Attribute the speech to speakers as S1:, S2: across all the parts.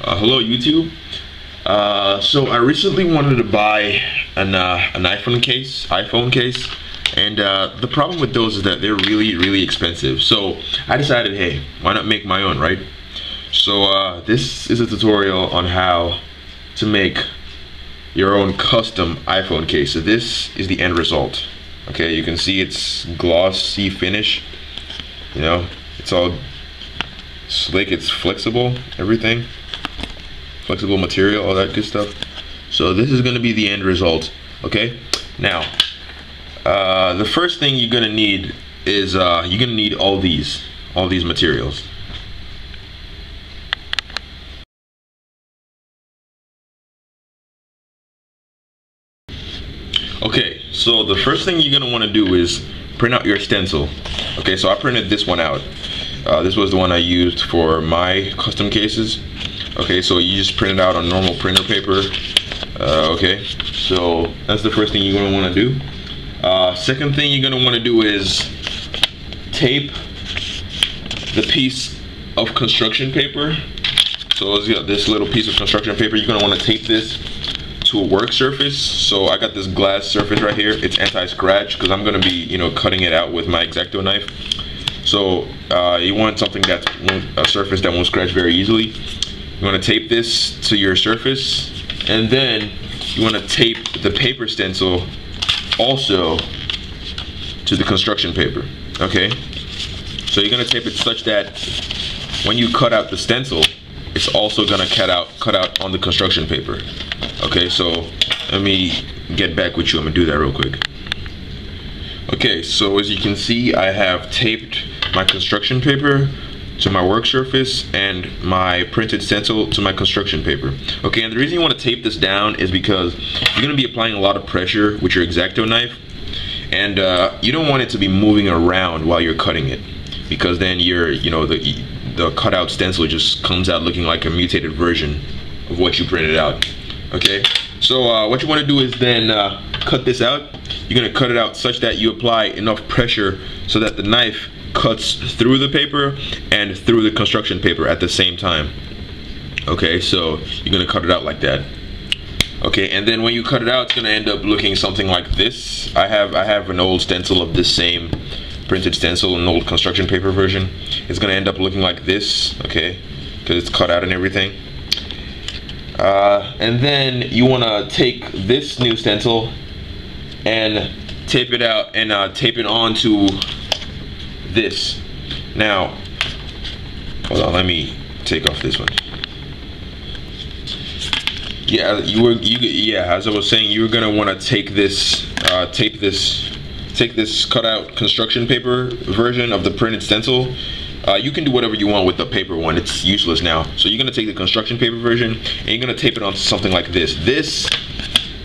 S1: Hello YouTube. So I recently wanted to buy an iPhone case, and the problem with those is that they're really expensive. So I decided, hey, why not make my own, right? So this is a tutorial on how to make your own custom iPhone case. So this is the end result. Okay, you can see it's glossy finish. You know, it's all slick, it's flexible, everything. Flexible material, all that good stuff. So this is going to be the end result. Okay, now the first thing you're going to need is you're going to need all these materials. Okay, so the first thing you're going to want to do is print out your stencil. Okay, so I printed this one out. This was the one I used for my custom cases. Okay, so you just print it out on normal printer paper. Okay, so that's the first thing you're going to want to do. Second thing you're going to want to do is tape the piece of construction paper. So you got this little piece of construction paper. You're going to want to tape this to a work surface. So I got this glass surface right here. It's anti-scratch because I'm going to be, you know, cutting it out with my X-Acto knife. So you want something that's a surface that won't scratch very easily. You want to tape this to your surface, and then you want to tape the paper stencil also to the construction paper. Okay, so you're going to tape it such that when you cut out the stencil, it's also going to cut out on the construction paper. Okay, so let me get back with you. I'm going to do that real quick. Okay, so as you can see, I have taped my construction paper to my work surface and my printed stencil to my construction paper. Okay, and the reason you want to tape this down is because you're going to be applying a lot of pressure with your X-Acto knife, and you don't want it to be moving around while you're cutting it, because then the cutout stencil just comes out looking like a mutated version of what you printed out. Okay, so what you want to do is then cut this out. You're going to cut it out such that you apply enough pressure so that the knife cuts through the paper and through the construction paper at the same time. Okay, so you're going to cut it out like that. Okay, and then when you cut it out, it's going to end up looking something like this. I have an old stencil of this same printed stencil, an old construction paper version. It's going to end up looking like this, okay, because it's cut out and everything. And then you want to take this new stencil and tape it out and tape it onto this. Now, hold on, let me take off this one. Yeah, as I was saying, you're gonna want to take this, take this cutout construction paper version of the printed stencil. You can do whatever you want with the paper one. It's useless now. So you're gonna take the construction paper version and you're gonna tape it onto something like this. This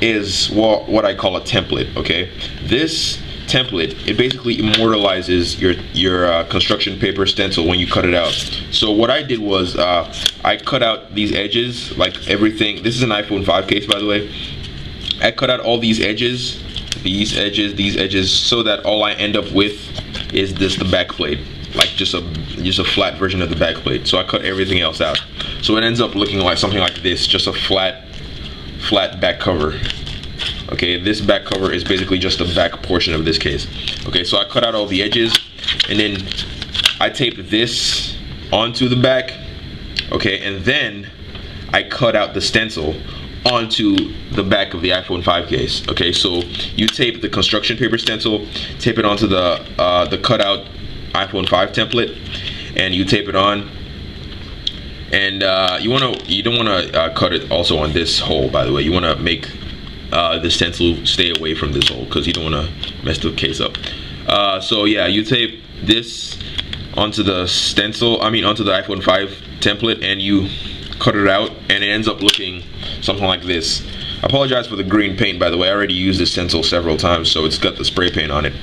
S1: is what I call a template. Okay, this template, it basically immortalizes your construction paper stencil when you cut it out. So what I did was I cut out these edges, like everything. This is an iPhone 5 case, by the way. I cut out all these edges, these edges, so that all I end up with is the back plate, like just a flat version of the back plate. So I cut everything else out, so it ends up looking like something like this, just a flat back cover. Okay, this back cover is basically just the back portion of this case. Okay, so I cut out all the edges and then I taped this onto the back. Okay, and then I cut out the stencil onto the back of the iPhone 5 case. Okay, so you tape the construction paper stencil, tape it onto the cutout iPhone 5 template, and you tape it on. And you don't want to cut it also on this hole, by the way. You want to make the stencil stay away from this hole because you don't want to mess the case up. So yeah, you tape this onto the stencil, onto the iPhone 5 template, and you cut it out, and it ends up looking something like this. I apologize for the green paint, by the way. I already used this stencil several times, so it's got the spray paint on it.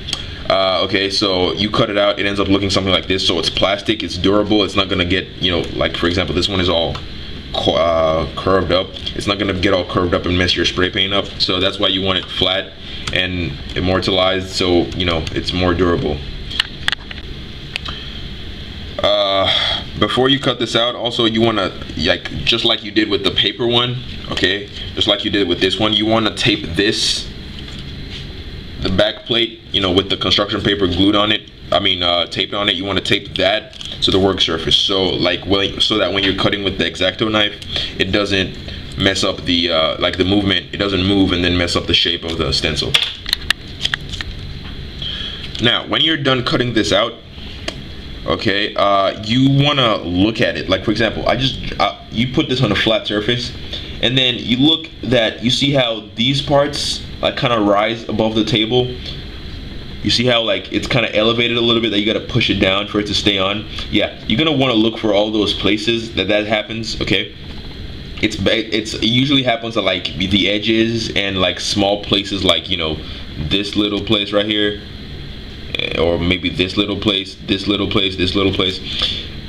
S1: Okay, so you cut it out, it ends up looking something like this. So it's plastic, it's durable, it's not gonna get, like for example, this one is all curved up. It's not gonna get all curved up and mess your spray paint up. So that's why you want it flat and immortalized, so it's more durable. before you cut this out, also you want to, like, just like you did with the paper one, okay, just like you did with this one, you want to tape this, the back plate, you know, with the construction paper glued on it, taped on it. You want to tape that to the work surface, so so that when you're cutting with the X-Acto knife, it doesn't mess up the like the movement, it doesn't move and then mess up the shape of the stencil. Now when you're done cutting this out, okay, you want to look at it. Like, for example, you put this on a flat surface, and then you see how these parts like kind of rise above the table. You see how like it's kind of elevated a little bit, that you got to push it down for it to stay on. Yeah, you're gonna want to look for all those places that happens. Okay, it usually happens at like the edges and like small places, like, you know, this little place right here, or maybe this little place, this little place, this little place,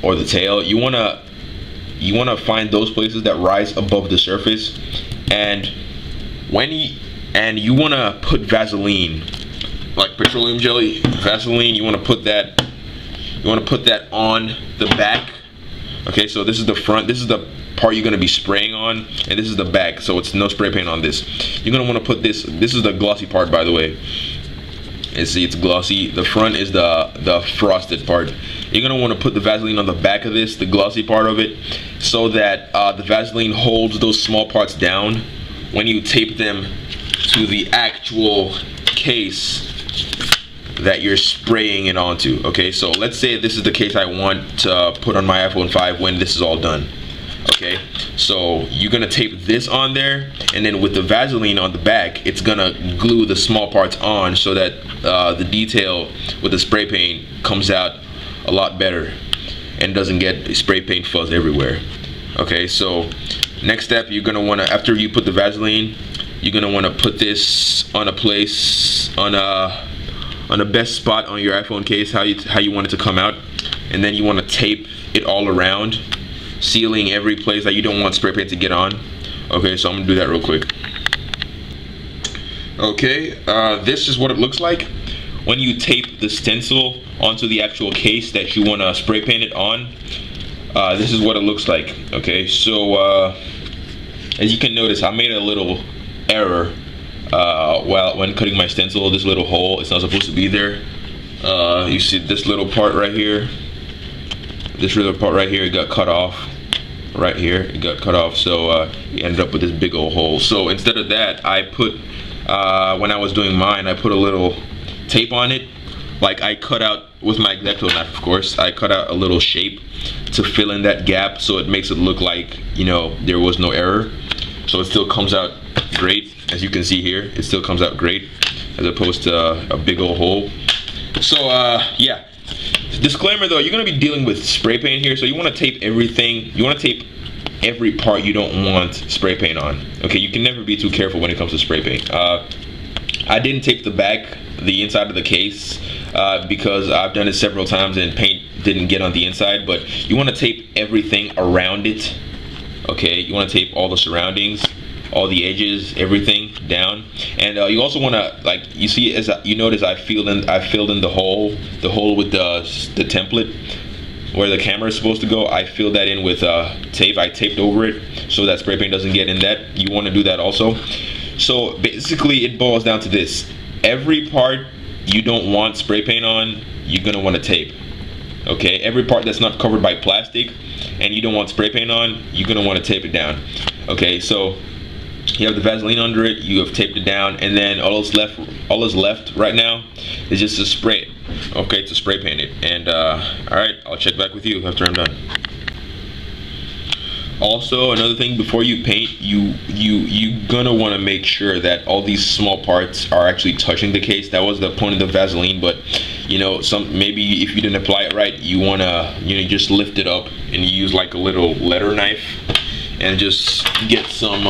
S1: or the tail. You wanna find those places that rise above the surface, and you wanna put Vaseline, like petroleum jelly, Vaseline. You wanna put that on the back. Okay, so this is the front, this is the part you're gonna be spraying on, and this is the back, so it's no spray paint on this. You're gonna wanna put this is the glossy part, by the way. And see, it's glossy. The front is the frosted part. You're gonna want to put the Vaseline on the back of this, the glossy part of it, so that the Vaseline holds those small parts down when you tape them to the actual case that you're spraying it onto. Okay, so let's say this is the case I want to put on my iPhone 5 when this is all done. Okay, so you're gonna tape this on there, and then with the Vaseline on the back, it's gonna glue the small parts on, so that the detail with the spray paint comes out a lot better and doesn't get spray paint fuzz everywhere. Okay, so next step, you're gonna wanna, after you put the Vaseline, you're gonna wanna put this on a place, on a best spot on your iPhone case, how you want it to come out, and then you wanna tape it all around, sealing every place that you don't want spray paint to get on. Okay, so I'm gonna do that real quick. Okay, this is what it looks like when you tape the stencil onto the actual case that you want to spray paint it on. This is what it looks like. Okay, so as you can notice, I made a little error when cutting my stencil. This little hole, it's not supposed to be there. You see this little part right here, it got cut off. Right here, it got cut off, so you ended up with this big old hole. So instead of that, I put, when I was doing mine, I put a little tape on it. Like, I cut out, with my X-Acto knife, of course, I cut out a little shape to fill in that gap, so it makes it look like, you know, there was no error. So it still comes out great, as you can see here. It still comes out great, as opposed to a big old hole. So yeah. Disclaimer though, you're gonna be dealing with spray paint here, so you want to tape everything. You want to tape every part you don't want spray paint on. Okay, you can never be too careful when it comes to spray paint. I didn't tape the inside of the case, because I've done it several times and paint didn't get on the inside. But you want to tape everything around it. Okay, you want to tape all the surroundings, all the edges, everything down. And you also want to, like, you see, as you notice, I filled in the hole with the template where the camera is supposed to go. I filled that in with tape. I taped over it so that spray paint doesn't get in that. You want to do that also. So basically it boils down to this: every part you don't want spray paint on, you're gonna want to tape. Okay, every part that's not covered by plastic and you don't want spray paint on, you're gonna want to tape it down. Okay, so you have the Vaseline under it, you have taped it down, and then all that's left right now is just to spray it. Okay, to spray paint it. And all right, I'll check back with you after I'm done. Also, another thing, before you paint, you gonna want to make sure that all these small parts are actually touching the case. That was the point of the Vaseline, but you know, maybe if you didn't apply it right, you wanna, you know, just lift it up and you use like a little letter knife and just get some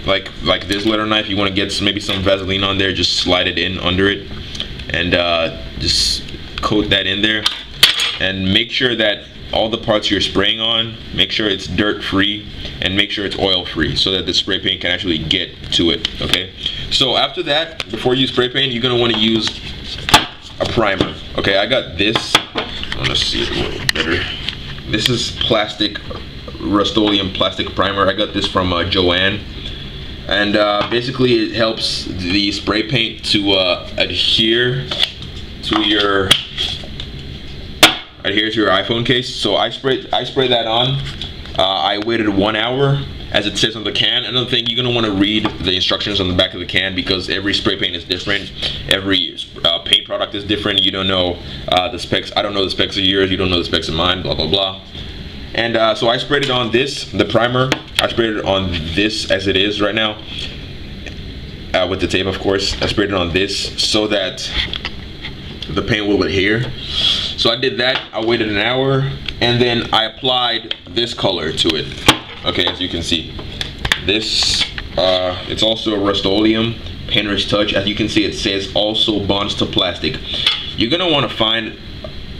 S1: like this letter knife. You want to get maybe some Vaseline on there, just slide it in under it, and just coat that in there, and make sure that all the parts you're spraying on, make sure it's dirt free and make sure it's oil free, so that the spray paint can actually get to it. Okay, so after that, before you spray paint, you're gonna want to use a primer. Okay, I got this want to see it a little better. This is plastic, Rust-Oleum plastic primer. I got this from Joanne. And basically it helps the spray paint to adhere to your iPhone case. So I spray that on. I waited 1 hour, as it says on the can. Another thing, you're gonna want to read the instructions on the back of the can, because every spray paint is different. Every paint product is different. You don't know the specs. I don't know the specs of yours. You don't know the specs of mine. Blah blah blah. And so I sprayed it on this, the primer. I sprayed it on this as it is right now, with the tape, of course. I sprayed it on this so that the paint will adhere. So I did that. I waited an hour, and then I applied this color to it. Okay, as you can see, this it's also a Rust-Oleum Painter's Touch. As you can see, it says also bonds to plastic. You're gonna want to find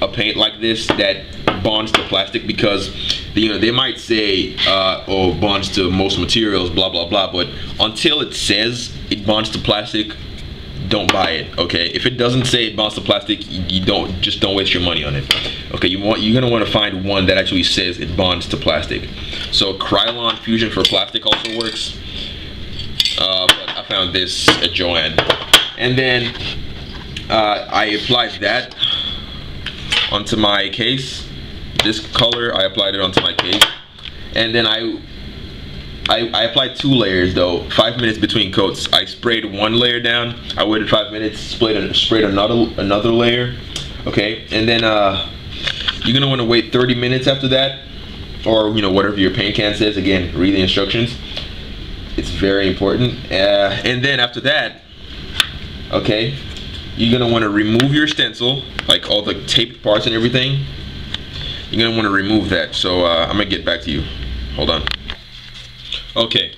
S1: a paint like this that bonds to plastic, because they might say oh, bonds to most materials, blah blah blah, but until it says it bonds to plastic, don't buy it. Okay, if it doesn't say it bonds to plastic, you don't waste your money on it. Okay, you're gonna want to find one that actually says it bonds to plastic. So Krylon Fusion for plastic also works, but I found this at Joanne. And then I applied that onto my case. This color, I applied it onto my case, and then I applied 2 layers though, 5 minutes between coats. I sprayed 1 layer down, I waited 5 minutes, sprayed another layer. Okay, and then you're gonna want to wait 30 minutes after that, or whatever your paint can says. Again, read the instructions. It's very important. And then after that, okay, you're gonna want to remove your stencil, like all the taped parts and everything. You're gonna want to remove that. So I'm gonna get back to you. Hold on. Okay,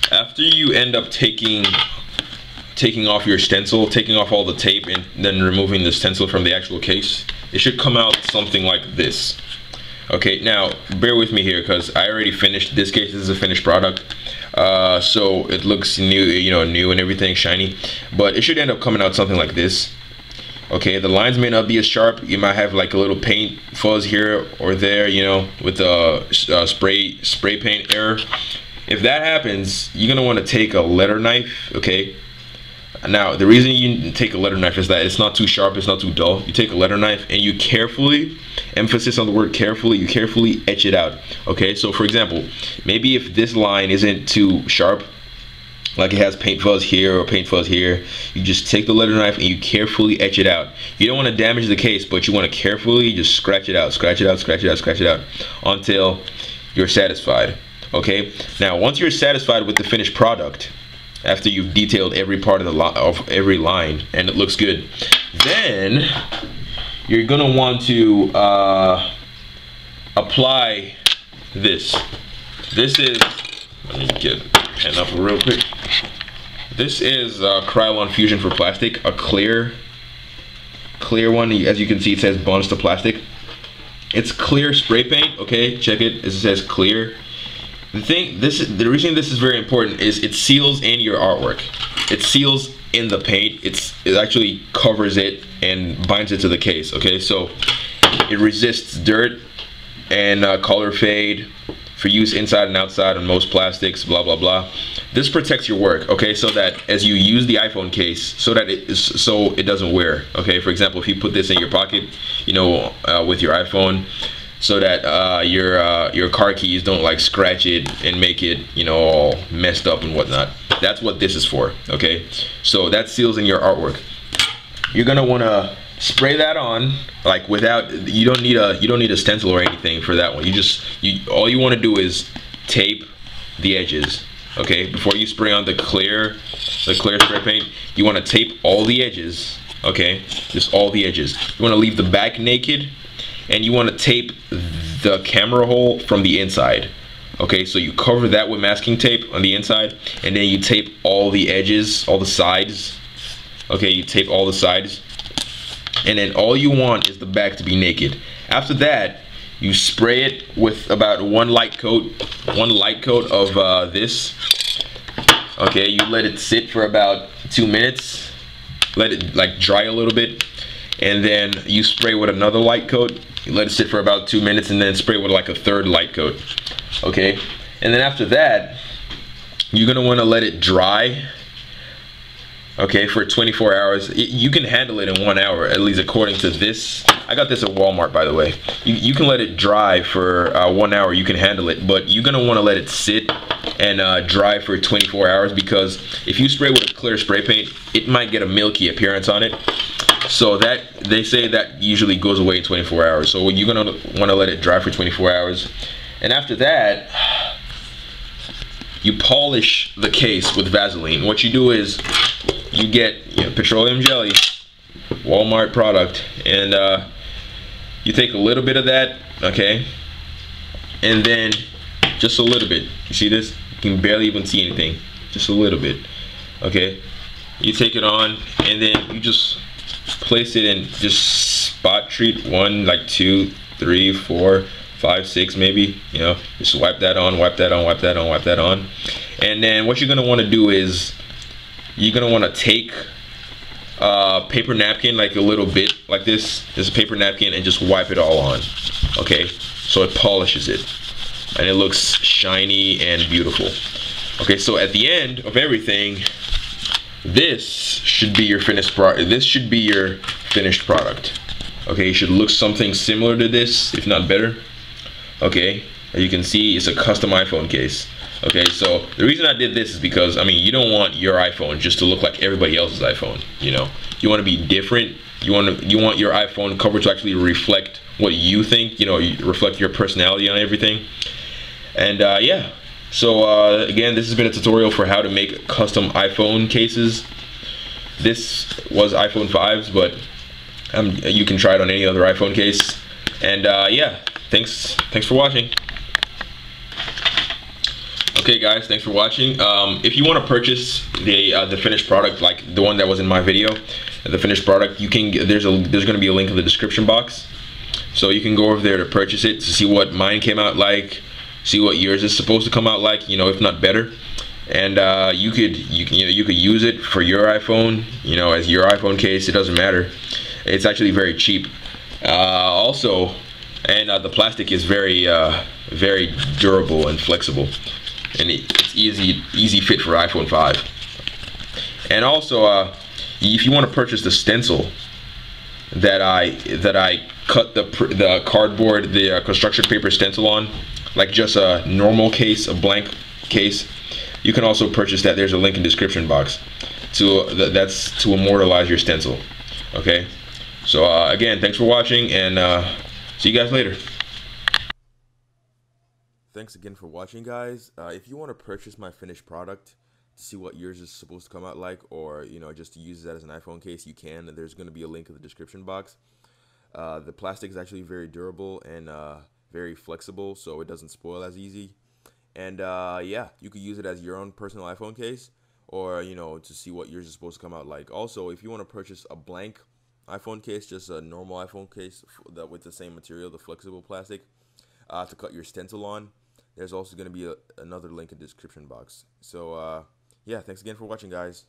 S1: after you end up taking off your stencil, taking off all the tape, and then removing the stencil from the actual case, it should come out something like this. Okay, now bear with me here, because I already finished this case. This is a finished product, so it looks new, new and everything, shiny, but it should end up coming out something like this. Okay, the lines may not be as sharp. You might have like a little paint fuzz here or there, with the spray paint error. If that happens, you're gonna want to take a letter knife. Okay, now the reason you take a letter knife is that it's not too sharp, it's not too dull. You take a letter knife and you carefully, emphasis on the word carefully, you carefully etch it out. Okay, so for example, maybe if this line isn't too sharp, like it has paint fuzz here or paint fuzz here, you just take the letter knife and you carefully etch it out. You don't want to damage the case, but you want to carefully just scratch it out, scratch it out, scratch it out, scratch it out, until you're satisfied. Okay, now once you're satisfied with the finished product, after you've detailed every part of every line and it looks good, then you're gonna want to apply this. This is, let me get a pen up real quick. This is Krylon Fusion for plastic, a clear one. As you can see, it says bonds to plastic. It's clear spray paint. Okay, check it. It says clear. The reason this is very important is it seals in your artwork. It seals in the paint. It actually covers it and binds it to the case. Okay, so it resists dirt and color fade for use inside and outside on most plastics, blah blah blah. This protects your work, okay, so that as you use the iPhone case, so it doesn't wear. Okay, for example, if you put this in your pocket, with your iPhone, so that your car keys don't like scratch it and make it all messed up and whatnot. That's what this is for. Okay, so that seals in your artwork. You're gonna want to spray that on, like you don't need a stencil or anything for that one. All you want to do is tape the edges. Okay, before you spray on the clear spray paint, you want to tape all the edges. Okay, just all the edges. You want to leave the back naked, and you want to tape the camera hole from the inside. Okay, so you cover that with masking tape on the inside, and then you tape all the edges, all the sides. Okay, you tape all the sides, and then all you want is the back to be naked. After that, you spray it with about one light coat of this. Okay, you let it sit for about 2 minutes, let it like dry a little bit, and then you spray with another light coat. You let it sit for about 2 minutes, and then spray with like a third light coat. Okay, and then after that, you're gonna want to let it dry. Okay, for 24 hours. You can handle it in 1 hour, at least according to this. I got this at Walmart, by the way. You can let it dry for 1 hour. You can handle it, but you're gonna want to let it sit and dry for 24 hours, because if you spray with a clear spray paint, it might get a milky appearance on it. So that, they say that usually goes away in 24 hours. So you're gonna want to let it dry for 24 hours, and after that, you polish the case with Vaseline. What you do is you get petroleum jelly, Walmart product, and you take a little bit of that, okay, and then just a little bit. You see this? You can barely even see anything. Just a little bit, okay. You take it on, and then you just place it in, just spot treat 1, like 2, 3, 4, 5, 6 maybe, just wipe that on, wipe that on, wipe that on, wipe that on. And then what you're gonna want to do is you're gonna want to take paper napkin, like a little bit like this a paper napkin, and just wipe it all on, okay, so it polishes it and it looks shiny and beautiful. Okay, so at the end of everything, this should be your finished product. This should be your finished product. Okay, it should look something similar to this, if not better. Okay, as you can see, it's a custom iPhone case. Okay, so the reason I did this is because, I mean, you don't want your iPhone just to look like everybody else's iPhone. You want to be different. You want your iPhone cover to actually reflect what you think. Reflect your personality on everything. And yeah. So again, this has been a tutorial for how to make custom iPhone cases. This was iPhone 5s, but you can try it on any other iPhone case. And yeah, thanks for watching. Okay guys, thanks for watching. If you want to purchase the finished product, like the one that was in my video, the finished product, you can. There's going to be a link in the description box, so you can go over there to purchase it, to see what mine came out like, see what yours is supposed to come out like, if not better. And you could use it for your iPhone, as your iPhone case. It doesn't matter. It's actually very cheap. Also, and the plastic is very durable and flexible. And it's easy fit for iPhone 5. And also, if you want to purchase the stencil that I cut the cardboard, the construction paper stencil on, like just a normal case, a blank case, you can also purchase that. There's a link in the description box. That's to immortalize your stencil. Okay. So again, thanks for watching, and see you guys later. Thanks again for watching, guys. If you want to purchase my finished product to see what yours is supposed to come out like, or just to use that as an iPhone case, you can. There's going to be a link in the description box. The plastic is actually very durable and very flexible, so it doesn't spoil as easy. And yeah, you could use it as your own personal iPhone case, or to see what yours is supposed to come out like. Also, if you want to purchase a blank iPhone case, just a normal iPhone case with the same material, the flexible plastic, to cut your stencil on, there's also going to be another link in the description box. So yeah, thanks again for watching, guys.